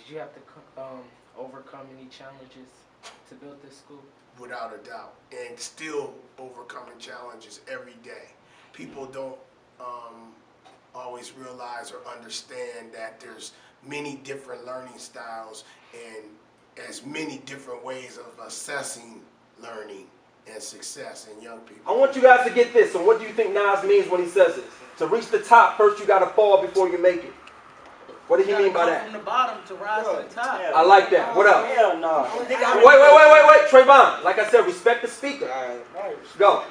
Did you have to overcome any challenges to build this school? Without a doubt, and still overcoming challenges every day. People don't always realize or understand that there's many different learning styles and as many different ways of assessing learning and success in young people. I want you guys to get this. So what do you think Nas means when he says this? To reach the top, first you got to fall before you make it. What did he mean by that? From the bottom to rise to the top. I like that. What else? Hell no. Wait, Trayvon. Like I said, respect the speaker. Go.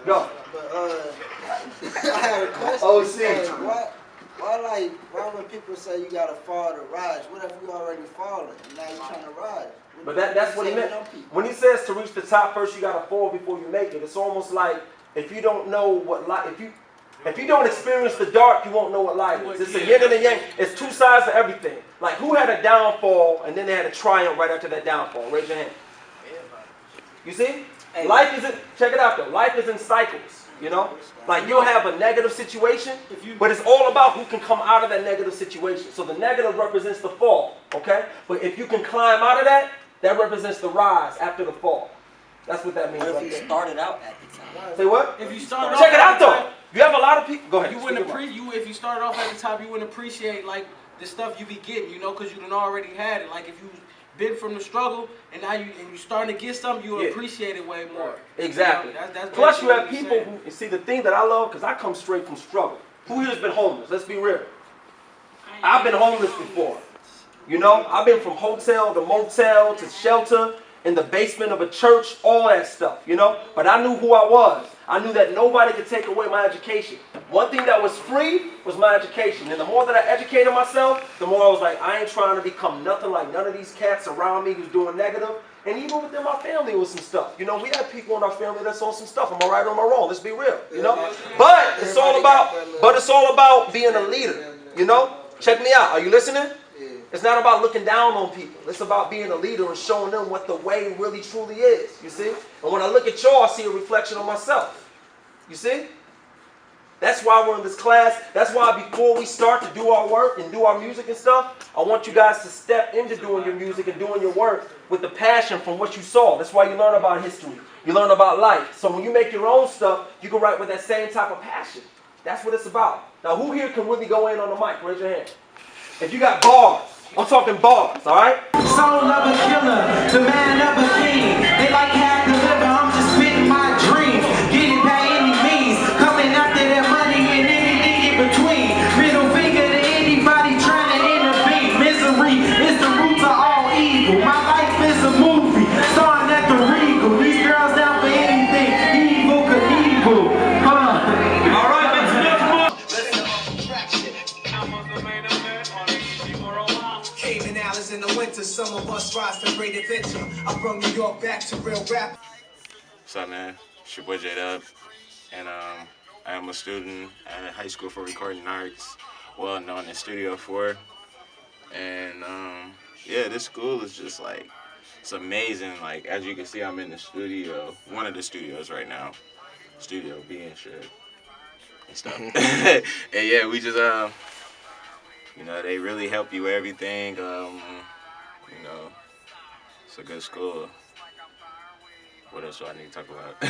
Go. But I had a question. Oh, see. Why when people say you gotta fall to rise? What if you already fallen and now you're trying to rise? But that's what he meant. When he says to reach the top, first you gotta fall before you make it. It's almost like if you don't know what light, if you don't experience the dark, you won't know what light is. It's a yin and a yang. It's two sides to everything. Like who had a downfall and then they had a triumph right after that downfall? Raise your hand. You see? Life isn't, check it out though, life is in cycles, you know? Like you'll have a negative situation, but it's all about who can come out of that negative situation. So the negative represents the fall, okay? But if you can climb out of that, that represents the rise after the fall. That's what that means. What if you started out at the time? Say what? If you started check it off out though. You have a lot of people, go ahead. You wouldn't if you started off at the top, you wouldn't appreciate like the stuff you be getting, you know, because you done already had it. Like if you been from the struggle and now you starting to get something, you appreciate it way more. Exactly. You know, that's plus you have people who, you see the thing that I love, because I come straight from struggle. Who here has been homeless? Let's be real. I've been homeless before. You know, I've been from hotel to motel to shelter, in the basement of a church, all that stuff, you know. But I knew who I was. I knew that nobody could take away my education. One thing that was free was my education. And the more that I educated myself, the more I was like, I ain't trying to become nothing like none of these cats around me who's doing negative. And even within my family was some stuff. You know, we have people in our family that's on some stuff. Am I right or am I wrong? Let's be real, you know. But it's all about being a leader, you know. Check me out. Are you listening? It's not about looking down on people. It's about being a leader and showing them what the way really truly is, you see? And when I look at y'all, I see a reflection of myself. You see? That's why we're in this class. That's why before we start to do our work and do our music and stuff, I want you guys to step into doing your music and doing your work with the passion from what you saw. That's why you learn about history. You learn about life. So when you make your own stuff, you can write with that same type of passion. That's what it's about. Now, who here can really go in on the mic? Raise your hand. If you got bars. I'm talking bars, all right? Soul of a killer, the man of a king. They like half the liver, I'm just spitting my dreams. Getting by any means, coming after their money and anything in between. Middle finger to anybody trying to intervene. Misery is the root of all evil. My life is a movie, starring at the Regal. These girls down for anything, evil Knievel. All right, let's go. Cayman Islands in the winter, some of us rise to great adventure. I brought New York back to real rap. What's up, man? It's your boy J-Dub, and I am a student at High School for Recording Arts, well known as Studio 4. And yeah, this school is just like, it's amazing. Like, as you can see, I'm in the studio, one of the studios right now, Studio B and shit and stuff. And yeah, we just you know, they really help you with everything. You know, it's a good school. What else do I need to talk about?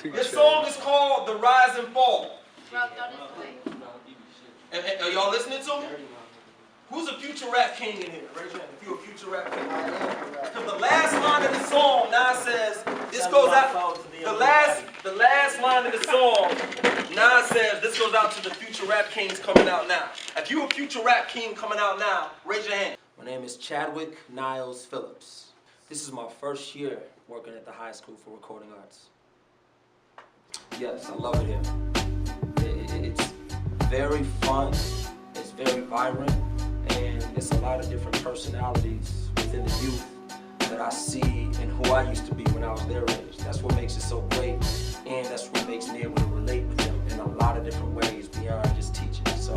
This song is called The Rise and Fall. And are y'all listening to me? Who's a future rap king in here? Raise your hand if you're a future rap king. Because the last line of the song now says, this goes out, the last line of the song, Nas says, this goes out to the future rap kings coming out now. If you're a future rap king coming out now, raise your hand. My name is Chadwick Niles Phillips. This is my first year working at the High School for Recording Arts. Yes, I love it here. It's very fun, it's very vibrant, and it's a lot of different personalities within the youth that I see and who I used to be when I was their age. That's what makes it so great, and that's what makes me able to relate with them in a lot of different ways beyond just teaching. So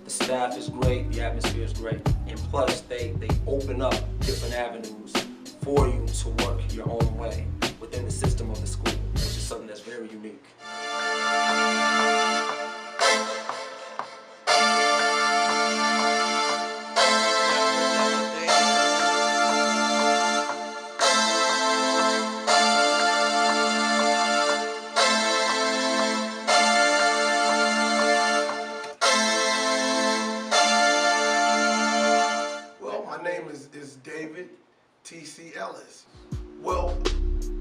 the staff is great, the atmosphere is great, and plus they open up different avenues for you to work your own way within the system of the school, which is something that's very unique. David T.C. Ellis. Well,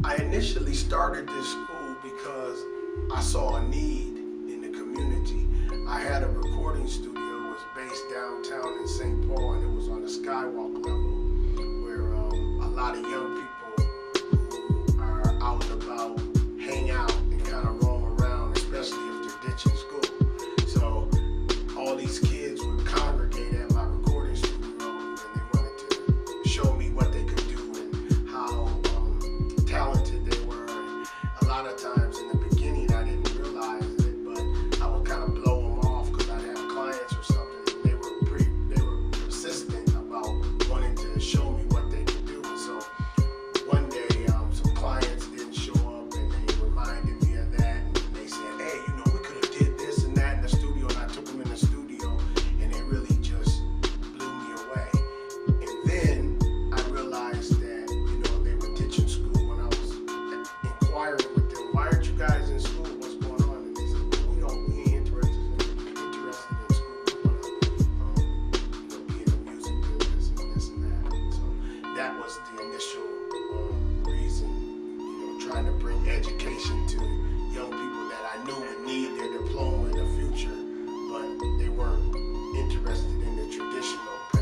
I initially started this school because I saw a need in the community. I had a recording studio. It was based downtown in St. Paul, and it was on the Skywalk level, where a lot of young people who are out and about hang out and kind of roam around, especially if they're ditching school. So all these kids would congregate at my recording studio, and they wanted to show me what they could do and how talented they were. And a lot of times in the beginning I didn't realize it, but I would kind of blow them off because I'd have clients or something, and they were persistent about wanting to show me what they could do. And so one day some clients didn't show up, and they reminded me of that, and they said, hey, you know, we could have did this and that in the studio, and I took them in the studio, and it really just blew me away. And then I realized that, you know, they were ditching school. When I was inquiring with them, why aren't you guys in school? What's going on? And they said, well, we ain't interested in school. We want to, you know, be in the music business and this and that. So that was the initial reason, you know, trying to bring education to young people that I knew would need their diploma in the future, but they weren't interested in the traditional path.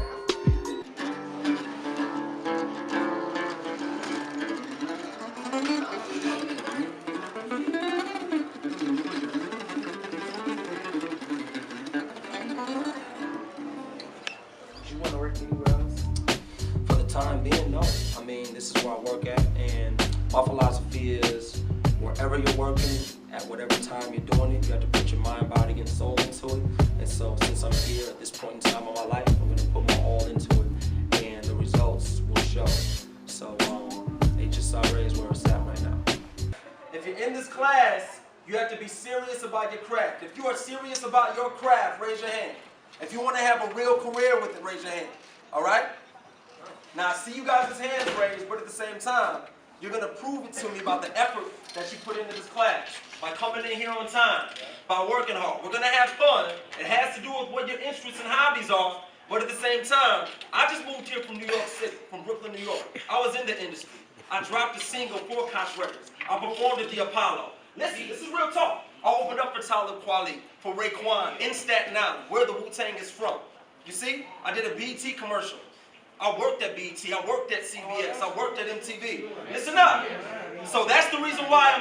Did you want to work anywhere else? For the time being, no. I mean, this is where I work at, and my philosophy is wherever you're working, at whatever time you're doing it, you have to put your mind, body, and soul into it. And so since I'm here at this point in time of my life, I'm going to put my all into it, and the results will show. So HSRA is where it's at right now. If you're in this class, you have to be serious about your craft. If you are serious about your craft, raise your hand. If you want to have a real career with it, raise your hand. All right? Now, I see you guys' hands raised, but at the same time, you're going to prove it to me about the effort that you put into this class. By coming in here on time, by working hard. We're going to have fun. It has to do with what your interests and hobbies are, but at the same time, I just moved here from New York City, from Brooklyn, New York. I was in the industry. I dropped a single for Koch Records. I performed at the Apollo. Listen, this is real talk. I opened up for Talib Kweli, for Raekwon, in Staten Island, where the Wu-Tang is from. You see, I did a BET commercial. I worked at BET, I worked at CBS, I worked at MTV. Listen up. So that's the reason why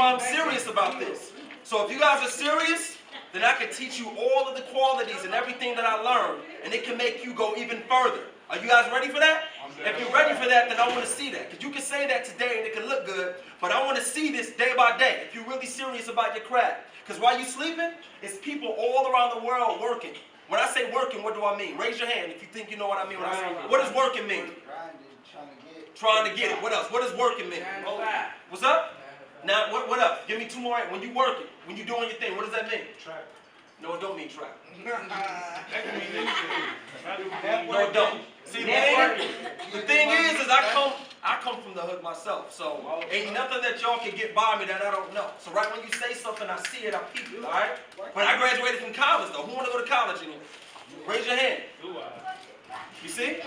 I'm serious about this. So if you guys are serious, then I can teach you all of the qualities and everything that I learned, and it can make you go even further. Are you guys ready for that? If you're ready for that, then I want to see that. Because you can say that today and it can look good, but I want to see this day by day if you're really serious about your craft. Because while you're sleeping, it's people all around the world working. When I say working, what do I mean? Raise your hand if you think you know what I mean when I say what does working mean? Trying to get it. What else? What does working mean? What's up? Now, what else? Give me two more. When you working, when you doing your thing, what does that mean? Track. No, it don't mean track. No, it don't. See, the thing is I come from the hood myself, so ain't nothing that y'all can get by me that I don't know. So right when you say something, I see it, I peep it, all right? But I graduated from college, though. Who want to go to college anymore? Raise your hand. You see?